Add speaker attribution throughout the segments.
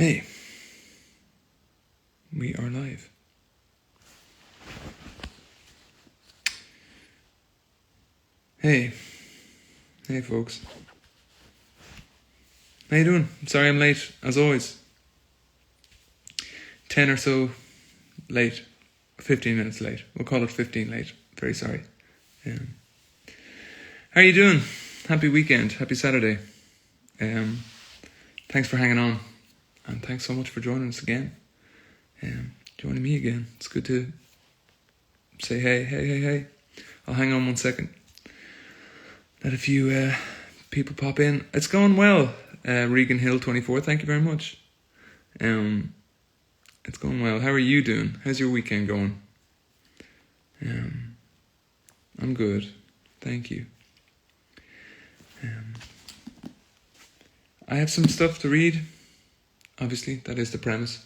Speaker 1: Hey, we are live. Hey folks. How you doing? Sorry I'm late, as always. 10 or so late. 15 minutes late. We'll call it 15 late. Very sorry. How are you doing? Happy weekend. Happy Saturday. Thanks for hanging on. And thanks so much for joining us again. Joining me again. It's good to say hey. I'll hang on 1 second. Let a few people pop in. It's going well. Regan Hill 24, thank you very much. It's going well. How are you doing? How's your weekend going? I'm good. Thank you. I have some stuff to read. Obviously, that is the premise.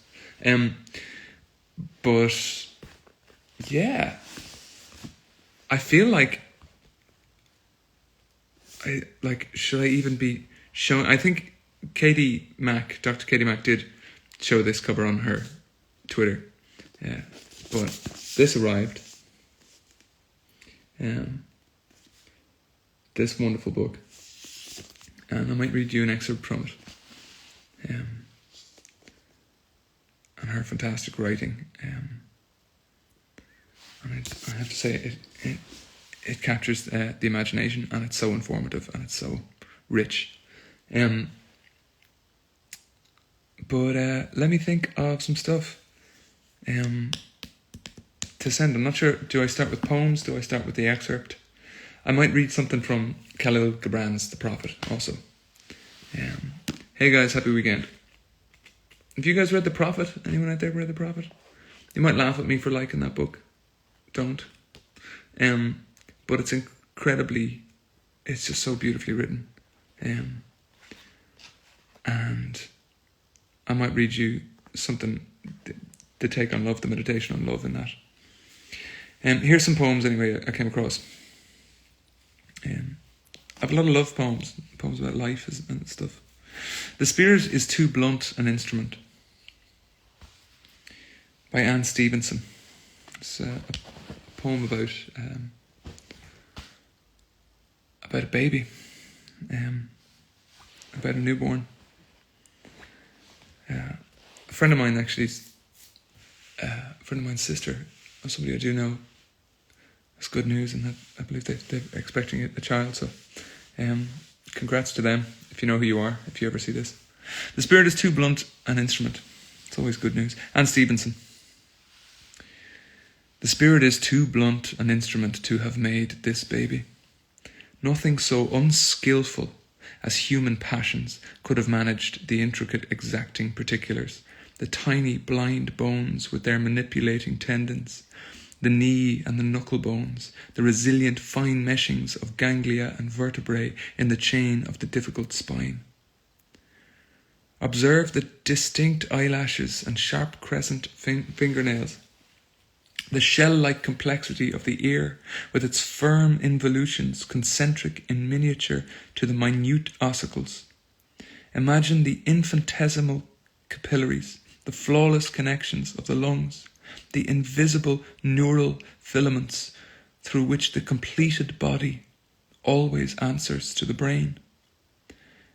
Speaker 1: But yeah, I feel like should I even be showing? I think Dr. Katie Mack did show this cover on her Twitter. Yeah, but this arrived. This wonderful book, and I might read you an excerpt from it. And her fantastic writing. And I have to say, it captures the imagination, and it's so informative, and it's so rich. But let me think of some stuff to send. I'm not sure, do I start with poems? Do I start with the excerpt? I might read something from Khalil Gibran's The Prophet also. Hey guys, happy weekend. Have you guys read The Prophet? Anyone out there read The Prophet? You might laugh at me for liking that book. Don't. But it's it's just so beautifully written. And I might read you something, the take on love, the meditation on love in that. Here's some poems anyway I came across. I have a lot of love poems about life and stuff. The Spirit is Too Blunt an Instrument, by Anne Stevenson. It's a poem about a baby, about a newborn. A friend of mine, actually, a friend of mine's sister, or somebody I do know, has good news, and that I believe they're expecting a child. So, congrats to them, if you know who you are, if you ever see this. The Spirit is Too Blunt an Instrument. It's always good news. Anne Stevenson. The Spirit is too blunt an instrument to have made this baby. Nothing so unskillful as human passions could have managed the intricate exacting particulars, the tiny blind bones with their manipulating tendons, the knee and the knuckle bones, the resilient fine meshings of ganglia and vertebrae in the chain of the difficult spine. Observe the distinct eyelashes and sharp crescent fingernails, the shell-like complexity of the ear, with its firm involutions concentric in miniature to the minute ossicles. Imagine the infinitesimal capillaries, the flawless connections of the lungs, the invisible neural filaments through which the completed body always answers to the brain.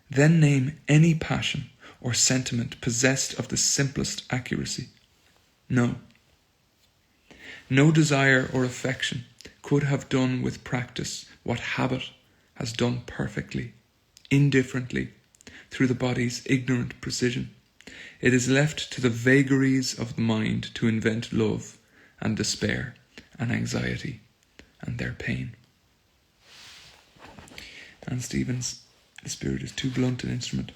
Speaker 1: Then name any passion or sentiment possessed of the simplest accuracy. No desire or affection could have done with practice what habit has done perfectly, indifferently, through the body's ignorant precision. It is left to the vagaries of the mind to invent love and despair and anxiety and their pain. Anne Stevens, The Spirit is Too Blunt an Instrument.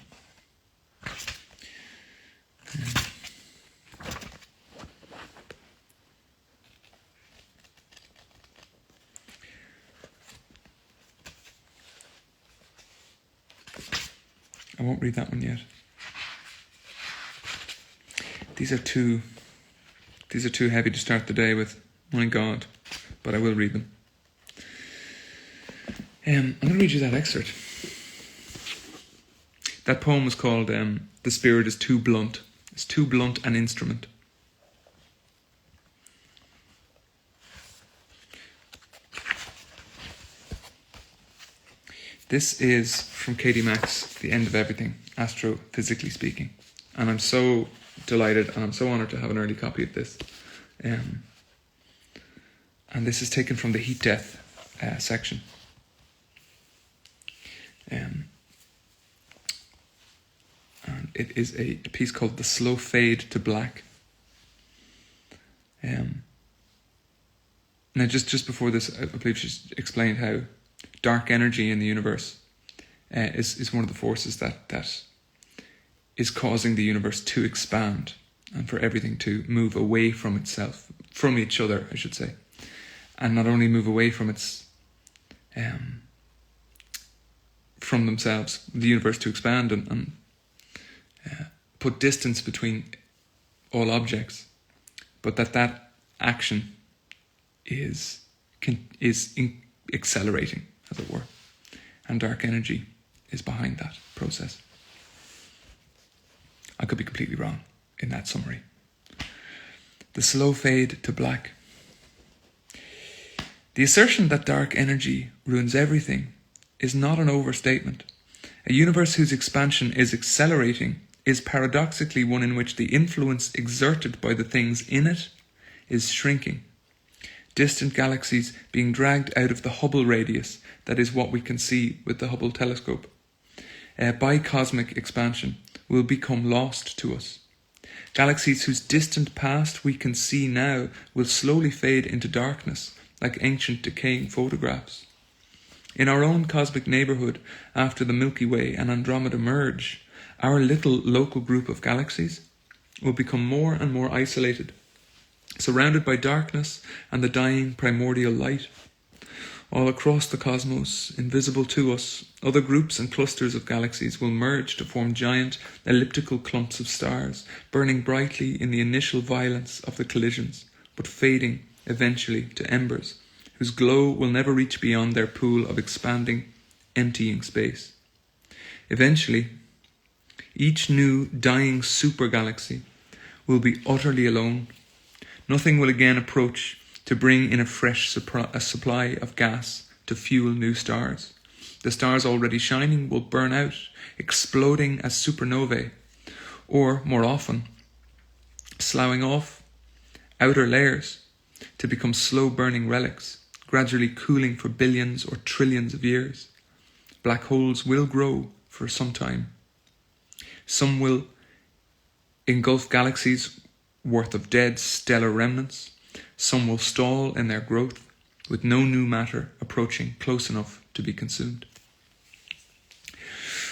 Speaker 1: I won't read that one yet. These are too heavy to start the day with. My God, but I will read them. I'm going to read you that excerpt. That poem was called "The Spirit is Too Blunt is too blunt an instrument. This is from Katie Mack's The End of Everything, Astrophysically Speaking. And I'm so delighted and I'm so honoured to have an early copy of this. And this is taken from the heat death section. And it is a piece called The Slow Fade to Black. Now just before this, I believe she explained how dark energy in the universe is one of the forces that is causing the universe to expand and for everything to move away from itself, from each other, I should say. And not only move away from from themselves, the universe to expand and put distance between all objects, but that action is accelerating, as it were, and dark energy is behind that process. I could be completely wrong in that summary. The slow fade to black. The assertion that dark energy ruins everything is not an overstatement. A universe whose expansion is accelerating is paradoxically one in which the influence exerted by the things in it is shrinking. Distant galaxies being dragged out of the Hubble radius, that is what we can see with the Hubble telescope, by cosmic expansion, will become lost to us. Galaxies whose distant past we can see now will slowly fade into darkness, like ancient decaying photographs. In our own cosmic neighbourhood, after the Milky Way and Andromeda merge, our little local group of galaxies will become more and more isolated, surrounded by darkness and the dying primordial light. All across the cosmos, invisible to us, other groups and clusters of galaxies will merge to form giant elliptical clumps of stars, burning brightly in the initial violence of the collisions, but fading eventually to embers, whose glow will never reach beyond their pool of expanding, emptying space. Eventually, each new dying supergalaxy will be utterly alone. Nothing will again approach to bring in a fresh supply of gas to fuel new stars. The stars already shining will burn out, exploding as supernovae, or, more often, sloughing off outer layers to become slow-burning relics, gradually cooling for billions or trillions of years. Black holes will grow for some time. Some will engulf galaxies worth of dead stellar remnants. Some will stall in their growth, with no new matter approaching close enough to be consumed.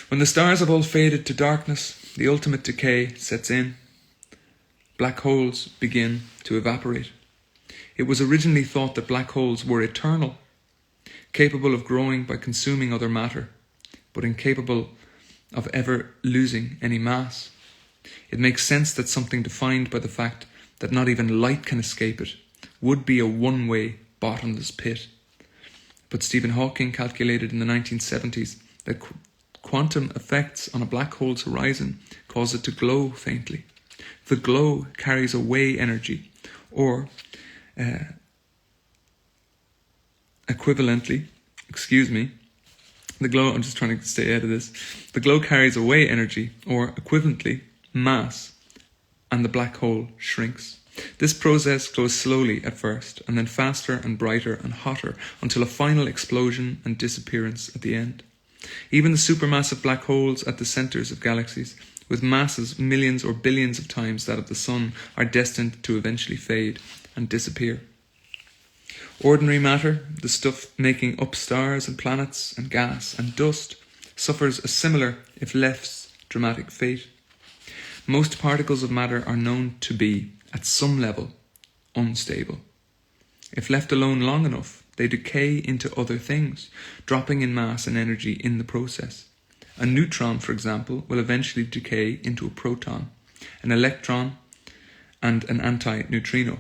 Speaker 1: When the stars have all faded to darkness, the ultimate decay sets in. Black holes begin to evaporate. It was originally thought that black holes were eternal, capable of growing by consuming other matter, but incapable of ever losing any mass. It makes sense that something defined by the fact that not even light can escape it would be a one-way, bottomless pit. But Stephen Hawking calculated in the 1970s that quantum effects on a black hole's horizon cause it to glow faintly. The glow carries away energy, or equivalently, the glow, I'm just trying to stay out of this. The glow carries away energy, or equivalently, mass, and the black hole shrinks. This process goes slowly at first, and then faster and brighter and hotter, until a final explosion and disappearance at the end. Even the supermassive black holes at the centres of galaxies, with masses millions or billions of times that of the Sun, are destined to eventually fade and disappear. Ordinary matter, the stuff making up stars and planets and gas and dust, suffers a similar, if less dramatic fate. Most particles of matter are known to be, at some level, unstable. If left alone long enough, they decay into other things, dropping in mass and energy in the process. A neutron, for example, will eventually decay into a proton, an electron, and an anti-neutrino.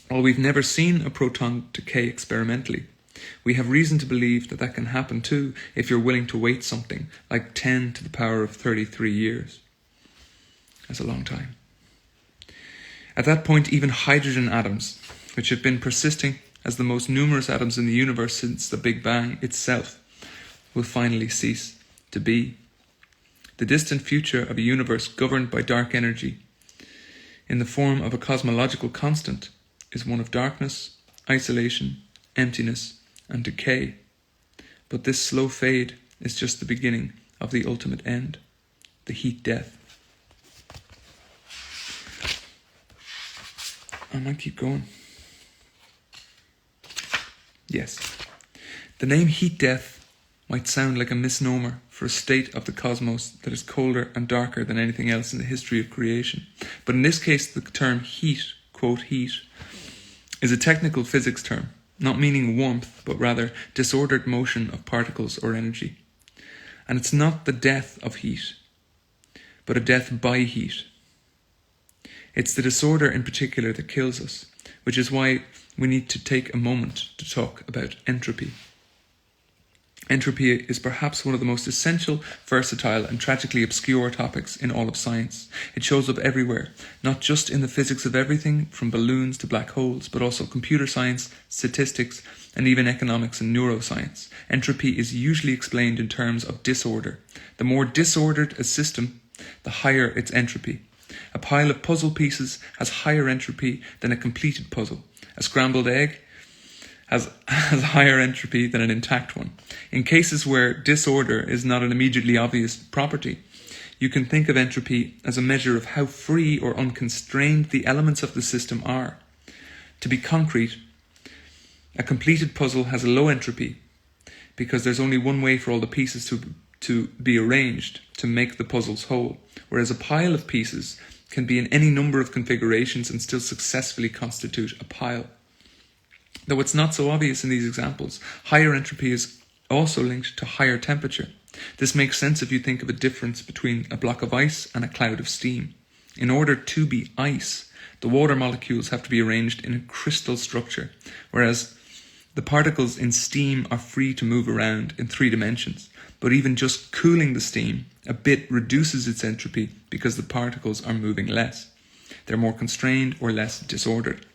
Speaker 1: While we've never seen a proton decay experimentally, we have reason to believe that can happen too if you're willing to wait something like 10 to the power of 33 years. That's a long time. At that point, even hydrogen atoms, which have been persisting as the most numerous atoms in the universe since the Big Bang itself, will finally cease to be. The distant future of a universe governed by dark energy in the form of a cosmological constant is one of darkness, isolation, emptiness, and decay. But this slow fade is just the beginning of the ultimate end, the heat death. I might keep going. Yes. The name heat death might sound like a misnomer for a state of the cosmos that is colder and darker than anything else in the history of creation. But in this case, the term heat, quote heat, is a technical physics term, not meaning warmth, but rather disordered motion of particles or energy. And it's not the death of heat, but a death by heat. It's the disorder in particular that kills us, which is why we need to take a moment to talk about entropy. Entropy is perhaps one of the most essential, versatile, and tragically obscure topics in all of science. It shows up everywhere, not just in the physics of everything from balloons to black holes, but also computer science, statistics, and even economics and neuroscience. Entropy is usually explained in terms of disorder. The more disordered a system, the higher its entropy. A pile of puzzle pieces has higher entropy than a completed puzzle. A scrambled egg has higher entropy than an intact one. In cases where disorder is not an immediately obvious property, you can think of entropy as a measure of how free or unconstrained the elements of the system are. To be concrete, a completed puzzle has a low entropy because there's only one way for all the pieces to be arranged to make the puzzles whole, whereas a pile of pieces can be in any number of configurations and still successfully constitute a pile. Though it's not so obvious in these examples, higher entropy is also linked to higher temperature. This makes sense if you think of a difference between a block of ice and a cloud of steam. In order to be ice, the water molecules have to be arranged in a crystal structure, whereas the particles in steam are free to move around in 3 dimensions. But even just cooling the steam a bit reduces its entropy because the particles are moving less. They're more constrained or less disordered.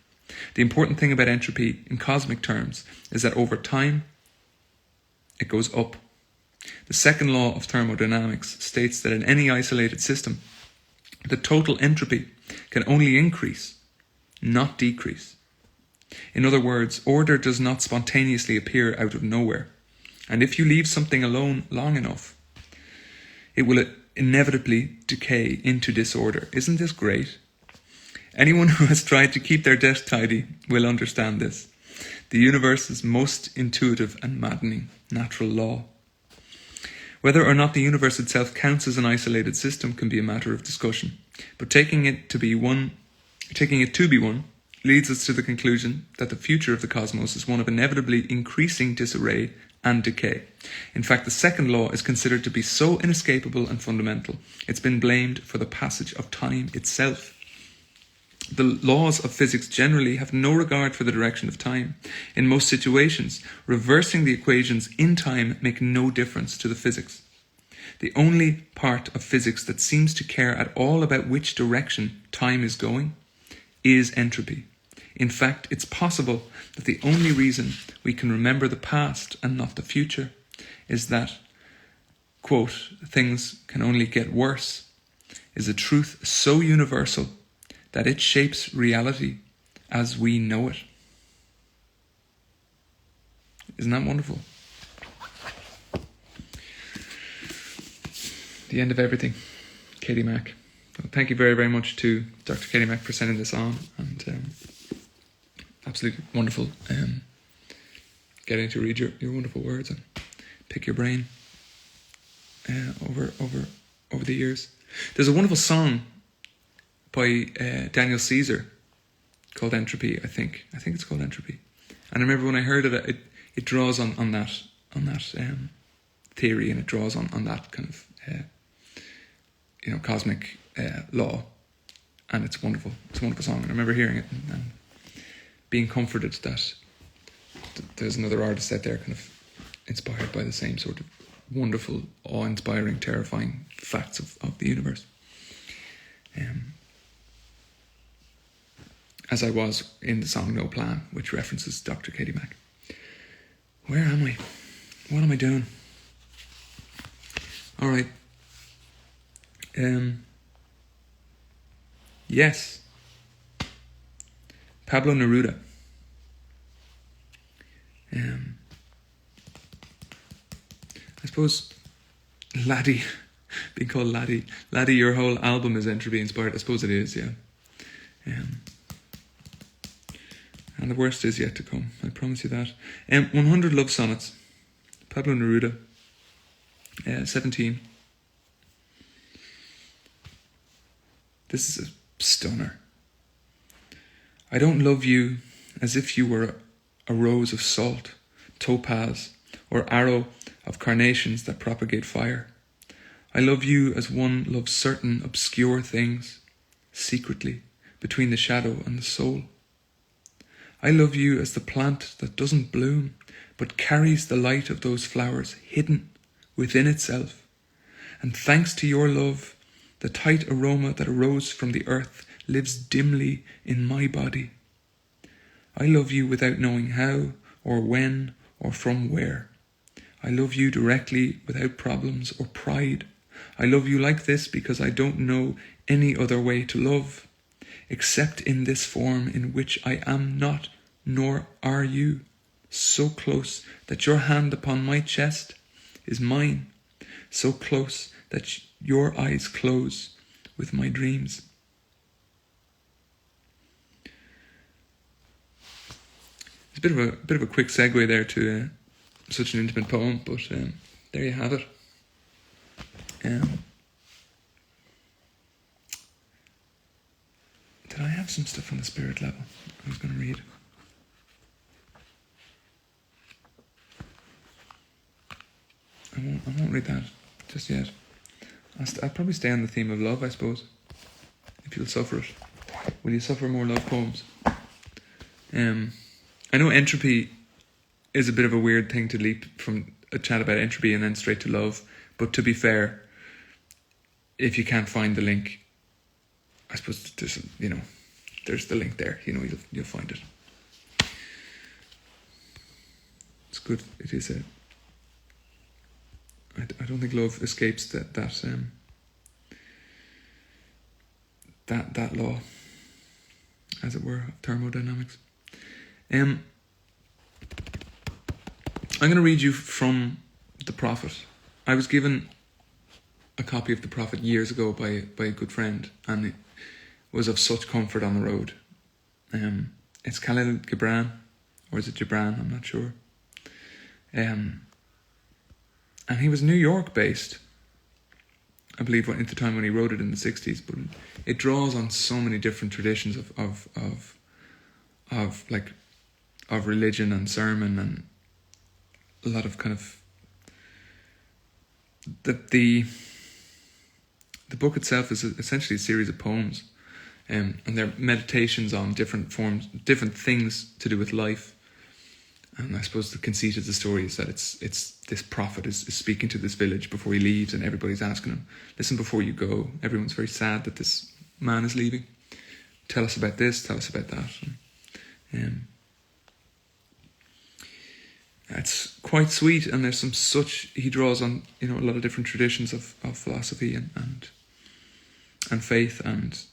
Speaker 1: The important thing about entropy in cosmic terms is that over time, it goes up. The second law of thermodynamics states that in any isolated system, the total entropy can only increase, not decrease. In other words, order does not spontaneously appear out of nowhere. And if you leave something alone long enough, it will inevitably decay into disorder. Isn't this great? Anyone who has tried to keep their desk tidy will understand this. The universe's most intuitive and maddening natural law. Whether or not the universe itself counts as an isolated system can be a matter of discussion, but taking it to be one leads us to the conclusion that the future of the cosmos is one of inevitably increasing disarray and decay. In fact, the second law is considered to be so inescapable and fundamental, it's been blamed for the passage of time itself. The laws of physics generally have no regard for the direction of time. In most situations, reversing the equations in time make no difference to the physics. The only part of physics that seems to care at all about which direction time is going is entropy. In fact, it's possible that the only reason we can remember the past and not the future is that, quote, things can only get worse, is a truth so universal that it shapes reality as we know it. Isn't that wonderful? The end of everything. Katie Mack. Well, thank you very, very much to Dr. Katie Mack for sending this on, and absolutely wonderful getting to read your wonderful words and pick your brain over the years. There's a wonderful song by Daniel Caesar called Entropy, I think it's called Entropy. And I remember when I heard it, it draws on that theory, and it draws on that kind of cosmic law, and it's wonderful. It's a wonderful song, and I remember hearing it and being comforted that there's another artist out there kind of inspired by the same sort of wonderful, awe-inspiring, terrifying facts of the universe. as I was in the song No Plan, which references Dr. Katie Mack. Where am I? What am I doing? All right. Yes. Pablo Neruda. I suppose Laddie, being called Laddie, your whole album is Entropy inspired. I suppose it is, yeah. And the worst is yet to come, I promise you that. 100 Love Sonnets, Pablo Neruda, 17. This is a stunner. I don't love you as if you were a rose of salt, topaz, or arrow of carnations that propagate fire. I love you as one loves certain obscure things, secretly, between the shadow and the soul. I love you as the plant that doesn't bloom, but carries the light of those flowers hidden within itself. And thanks to your love, the tight aroma that arose from the earth lives dimly in my body. I love you without knowing how, or when, or from where. I love you directly without problems or pride. I love you like this because I don't know any other way to love, except in this form in which I am not, nor are you, so close that your hand upon my chest is mine, so close that your eyes close with my dreams. It's a bit of a quick segue there to such an intimate poem, but there you have it. Did I have some stuff on the spirit level I was going to read? I won't read that just yet. I'll probably stay on the theme of love, I suppose. If you'll suffer it. Will you suffer more love poems? I know entropy is a bit of a weird thing to leap from a chat about entropy and then straight to love. But to be fair, if you can't find the link, I suppose there's the link there. You'll find it. It's good. It is a. I don't think love escapes that law, as it were, of thermodynamics. I'm going to read you from The Prophet. I was given a copy of The Prophet years ago by a good friend, and it was of such comfort on the road. It's Khalil Gibran, or is it Gibran? I'm not sure. And he was New York based, I believe, at the time when he wrote it in the 60s. But it draws on so many different traditions of religion and sermon, and a lot of kind of the book itself is essentially a series of poems, and they're meditations on different things to do with life. And I suppose the conceit of the story is that it's this prophet is speaking to this village before he leaves, and everybody's asking him, listen, before you go, everyone's very sad that this man is leaving. Tell us about this, tell us about that. It's quite sweet, and there's he draws on a lot of different traditions of philosophy and faith, and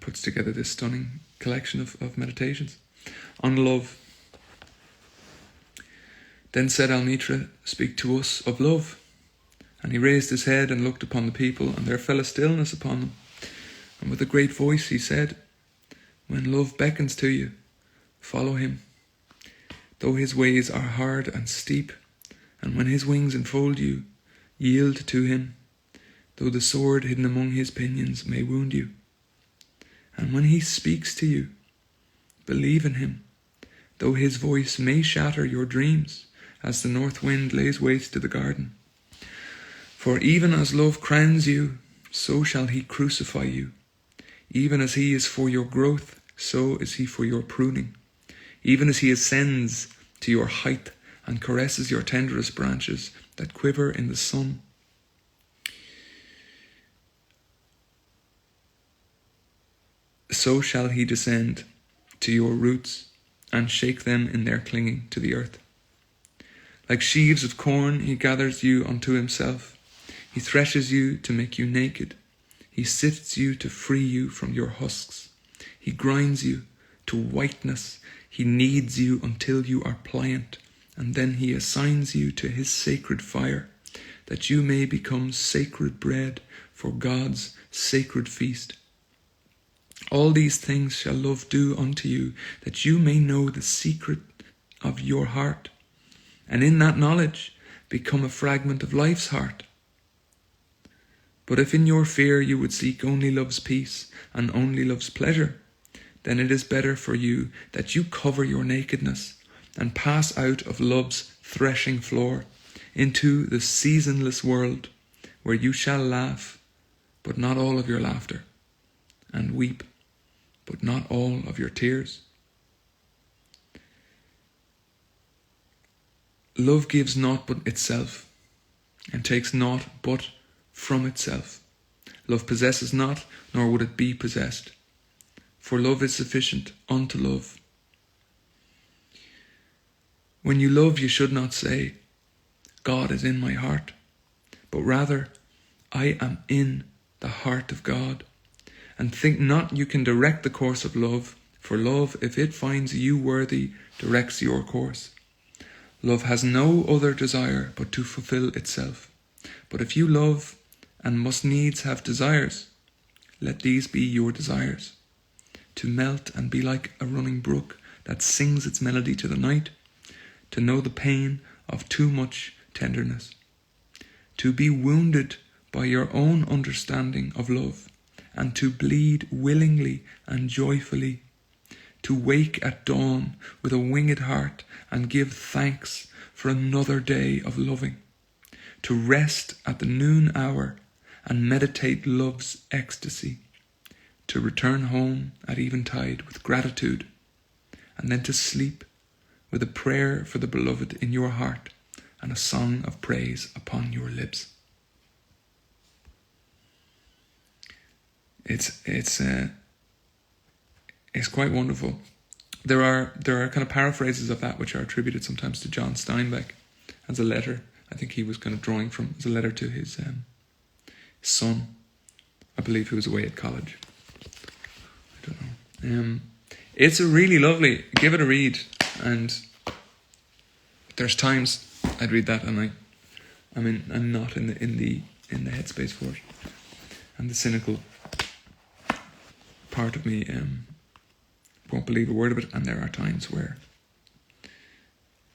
Speaker 1: puts together this stunning collection of meditations on love. Then said Almitra, speak to us of love. And he raised his head and looked upon the people, and there fell a stillness upon them. And with a great voice he said, when love beckons to you, follow him. Though his ways are hard and steep, and when his wings enfold you, yield to him, though the sword hidden among his pinions may wound you. And when he speaks to you, believe in him, though his voice may shatter your dreams, as the north wind lays waste to the garden. For even as love crowns you, so shall he crucify you. Even as he is for your growth, so is he for your pruning. Even as he ascends to your height and caresses your tenderest branches that quiver in the sun. so shall he descend to your roots and shake them in their clinging to the earth. Like sheaves of corn he gathers you unto himself. He threshes you to make you naked. He sifts you to free you from your husks. He grinds you to whiteness. He kneads you until you are pliant, and then he assigns you to his sacred fire, that you may become sacred bread for God's sacred feast. All these things shall love do unto you, that you may know the secret of your heart, and in that knowledge become a fragment of life's heart. But if in your fear you would seek only love's peace and only love's pleasure, then it is better for you that you cover your nakedness and pass out of love's threshing floor into the seasonless world, where you shall laugh, but not all of your laughter, and weep, but not all of your tears. Love gives naught but itself, and takes naught but from itself. Love possesses not, nor would it be possessed. For love is sufficient unto love. When you love, you should not say, God is in my heart, but rather, I am in the heart of God. And think not you can direct the course of love, for love, if it finds you worthy, directs your course. Love has no other desire but to fulfill itself. But if you love and must needs have desires, let these be your desires: to melt and be like a running brook that sings its melody to the night, to know the pain of too much tenderness, to be wounded by your own understanding of love, and to bleed willingly and joyfully, to wake at dawn with a winged heart and give thanks for another day of loving, to rest at the noon hour and meditate love's ecstasy, to return home at eventide with gratitude, and then to sleep with a prayer for the beloved in your heart and a song of praise upon your lips. It's quite wonderful. There are kind of paraphrases of that which are attributed sometimes to John Steinbeck as a letter. I think he was kind of drawing from as a letter to his son, I believe, who was away at college. I don't know. It's a really lovely. Give it a read, and there's times I'd read that and I'm not in the headspace for it, and the cynical part of me won't believe a word of it, and there are times where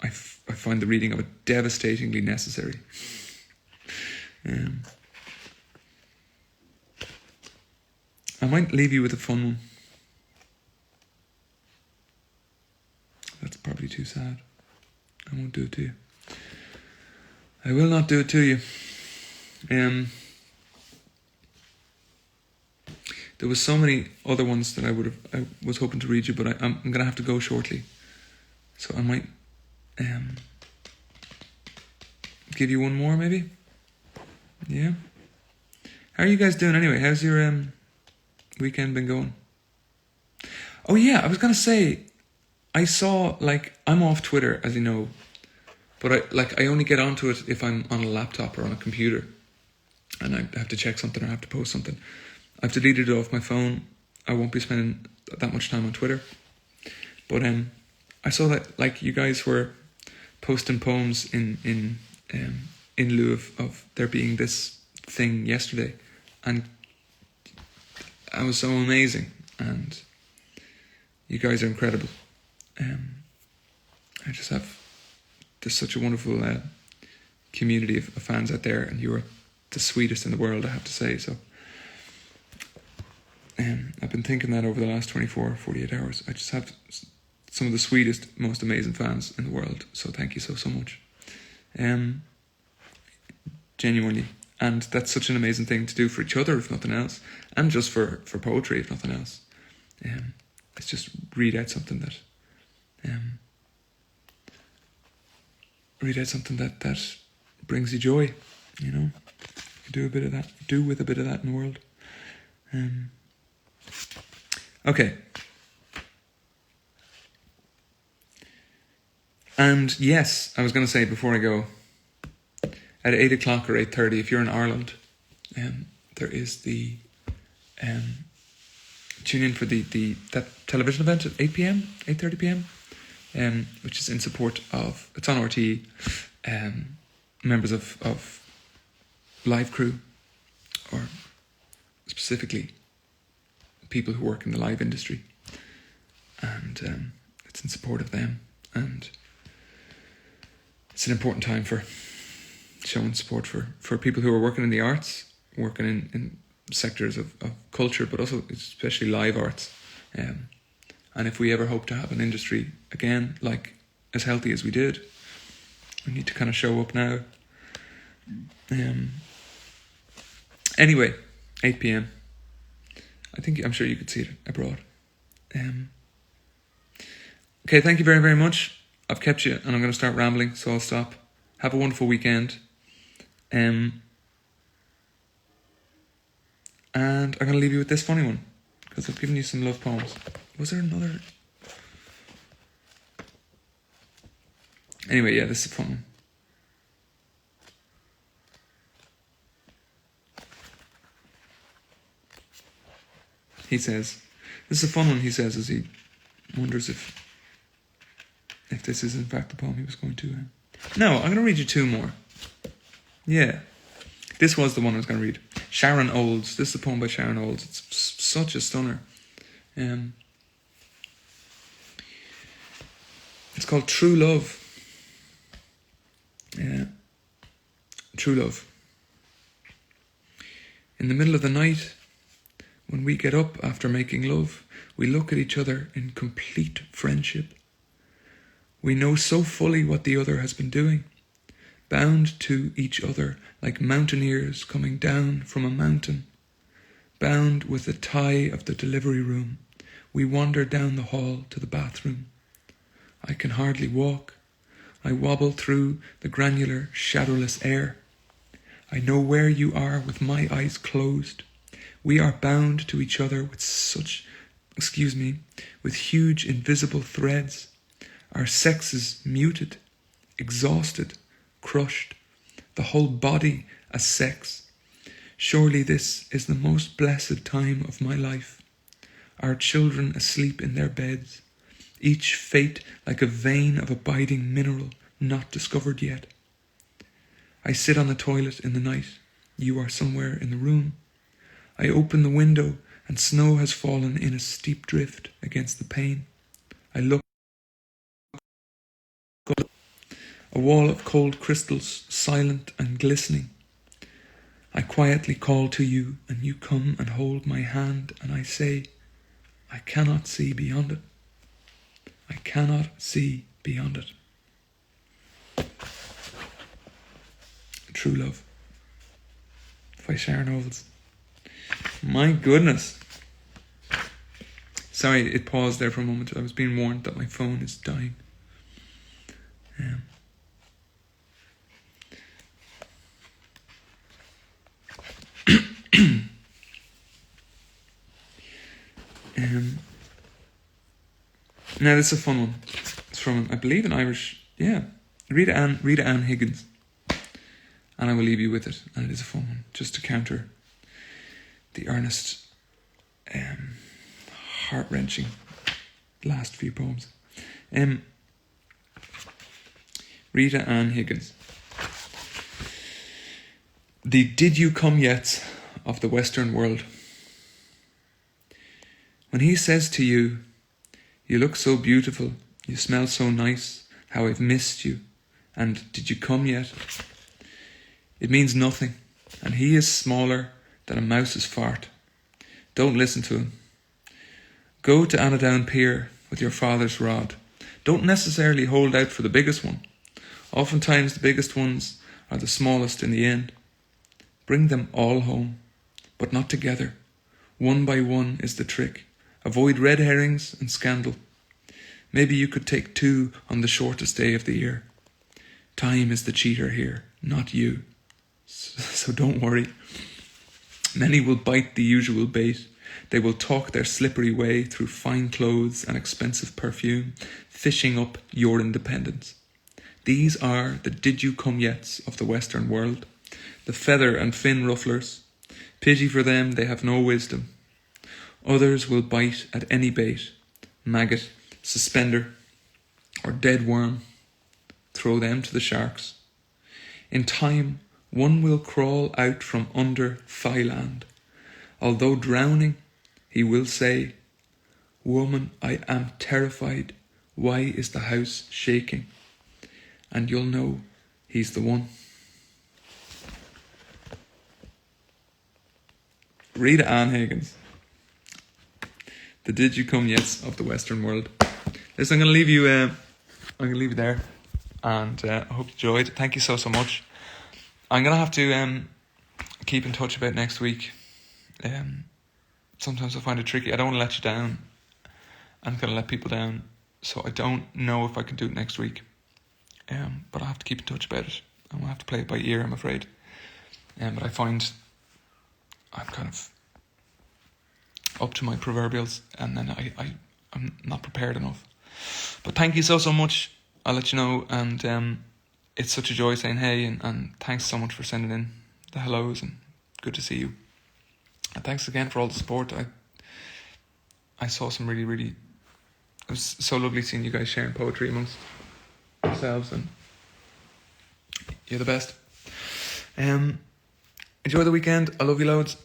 Speaker 1: I find the reading of it devastatingly necessary. I might leave you with a fun one. That's probably too sad. I won't do it to you. I will not do it to you. There was so many other ones that I was hoping to read you, but I'm going to have to go shortly. So I might give you one more, maybe? Yeah? How are you guys doing anyway? How's your weekend been going? Oh yeah, I was going to say, I saw, I'm off Twitter, as you know, but I only get onto it if I'm on a laptop or on a computer, and I have to check something or I have to post something. I've deleted it off my phone. I won't be spending that much time on Twitter. But I saw that you guys were posting poems in lieu of there being this thing yesterday, and I was so amazing, and you guys are incredible. There's such a wonderful community of fans out there, and you are the sweetest in the world, I have to say. So I've been thinking that over the last 48 hours. I just have some of the sweetest, most amazing fans in the world. So thank you so much. Genuinely. And that's such an amazing thing to do for each other, if nothing else. And just for poetry, if nothing else. It's just read out something that brings you joy, you know. Do a bit of that. Do with a bit of that in the world. Okay. And yes, I was going to say before I go, at 8 o'clock or 8:30, if you're in Ireland, there is the tune in for that television event at 8 p.m, 8:30 p.m, which is in support of, it's on RTE, members of live crew, or specifically people who work in the live industry, and it's in support of them, and it's an important time for showing support for people who are working in the arts, working in sectors of culture, but also especially live arts. And if we ever hope to have an industry again, like as healthy as we did, we need to kind of show up now. Anyway, 8 p.m. I'm sure you could see it abroad. Okay, thank you very, very much. I've kept you, and I'm going to start rambling, so I'll stop. Have a wonderful weekend. And I'm going to leave you with this funny one, because I've given you some love poems. Was there another? Anyway, yeah, this is a fun one. He says, this is a fun one, he says, as he wonders if this is in fact the poem he was going to. No, I'm going to read you two more. Yeah. This was the one I was going to read. Sharon Olds. This is a poem by Sharon Olds. It's such a stunner. It's called True Love. Yeah. True Love. In the middle of the night, when we get up after making love, we look at each other in complete friendship. We know so fully what the other has been doing, bound to each other like mountaineers coming down from a mountain. Bound with the tie of the delivery room, we wander down the hall to the bathroom. I can hardly walk. I wobble through the granular, shadowless air. I know where you are with my eyes closed. We are bound to each other with huge invisible threads. Our sexes muted, exhausted, crushed, the whole body a sex. Surely this is the most blessed time of my life. Our children asleep in their beds, each fate like a vein of abiding mineral not discovered yet. I sit on the toilet in the night. You are somewhere in the room. I open the window and snow has fallen in a steep drift against the pane. I look. A wall of cold crystals, silent and glistening. I quietly call to you, and you come and hold my hand, and I say, I cannot see beyond it. I cannot see beyond it. True Love by Sharon Olds. My goodness. Sorry, it paused there for a moment. I was being warned that my phone is dying. Now this is a fun one. It's from, I believe, an Irish, Rita Ann Higgins. And I will leave you with it. And it is a fun one, just to counter the earnest, heart-wrenching last few poems. Rita Ann Higgins. The did you come yet of the Western world. When he says to you, you look so beautiful, you smell so nice, how I've missed you, and did you come yet? It means nothing, and he is smaller than a mouse's fart. Don't listen to him. Go to Anodown Pier with your father's rod. Don't necessarily hold out for the biggest one. Oftentimes the biggest ones are the smallest in the end. Bring them all home, but not together. One by one is the trick. Avoid red herrings and scandal. Maybe you could take 2 on the shortest day of the year. Time is the cheater here, not you. So don't worry. Many will bite the usual bait. They will talk their slippery way through fine clothes and expensive perfume, fishing up your independence. These are the did-you-come-yets of the Western world, the feather and fin rufflers. Pity for them, they have no wisdom. Others will bite at any bait, maggot, suspender, or dead worm. Throw them to the sharks. In time, one will crawl out from under Thailand. Although drowning, he will say, "Woman, I am terrified. Why is the house shaking?" And you'll know he's the one. Rita Ann Higgins. The did you come yets of the Western world. Listen, I'm going to leave you. I'm going to leave you there, and I hope you enjoyed. Thank you so much. I'm going to have to keep in touch about next week. Sometimes I find it tricky. I don't want to let you down. I'm going to let people down, so I don't know if I can do it next week. But I have to keep in touch about it. I'm going to have to play it by ear, I'm afraid. But I find I'm kind of up to my proverbials, and then I'm not prepared enough. But thank you so much. I'll let you know, and it's such a joy saying hey, and thanks so much for sending in the hellos, and good to see you. And thanks again for all the support. I saw some really, it was so lovely seeing you guys sharing poetry amongst yourselves, and you're the best. Enjoy the weekend. I love you loads.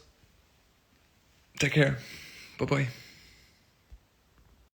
Speaker 1: Take care. Bye-bye.